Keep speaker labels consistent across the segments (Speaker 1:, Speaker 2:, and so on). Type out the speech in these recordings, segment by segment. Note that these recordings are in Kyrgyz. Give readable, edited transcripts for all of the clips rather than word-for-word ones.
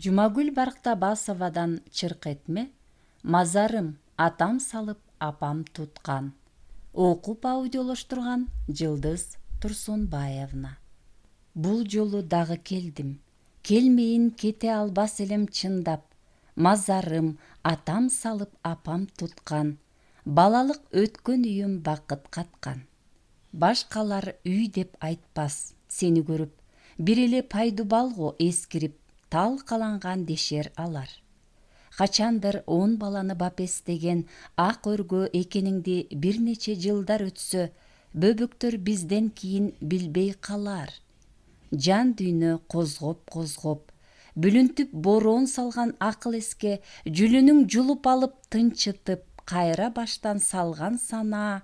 Speaker 1: Жумагүл Барктабасовадан чырк этме. Мазарым атам салып апам туткан. Окуп аудиолоштурган Жылдыз Турсунбаевна. Бул жолу дагы келдим. Келмейин кете албас элем чындап. Мазарым атам салып апам туткан. Балалык өткөн үйүм бакыт каткан. Башкалар үй деп айтпас сени көрүп. Бир эле пайдубалго эскирип тал каланган дешер алар. Качандыр 10 баланы бап эстеген ак өргө экениңди бир нече жылдар өтсө, бөбөктөр бизден кийин билбей калар. Жан дүйнө козгоп, бүлүнтүп бороон салган акыл эске жүлүнүң жулуп алып тынчытып, кайра баштан салган санаа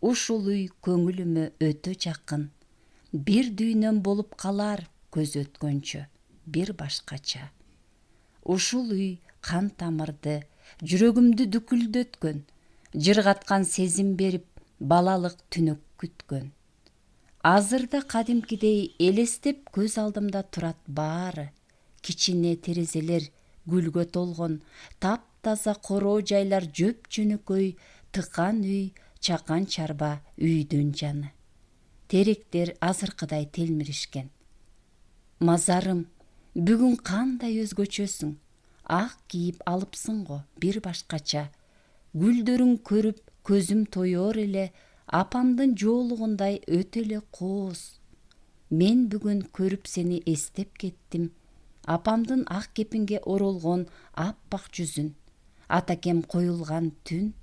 Speaker 1: ушул үй көңүлүмө өтө жакын. Бир дүйнөм болуп калар көз өткөнчө, бир башкача. Ушул үй кан тамырды, жүрөгүмдү дүкүлдөткөн, жыргаткан сезим берип, балалык түнөк күткөн. Азырда кадимкидей элестеп көз алдымда турат баары. Кичине терезелер, гүлгө толгон, таптаза короо жайлар, жөп жөнөкөй, тыкан үй, чакан чарба үйдүн жаны. Теректер азыркыдай телмиришкен. Мазарым, бүгүн кандай өзгөчөсүң? Ак кийип алыпсың го, бир башкача. Гүлдөрүң көрүп көзүм тоёр эле, апамдын жоолугундай өтө эле кооз. Мен бүгүн көрүп сени эстеп кеттим. Апамдын ак кепинге оролгон аппак жүзүн. Атакем коюлган түн,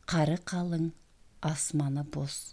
Speaker 1: кары калың, асманы боз.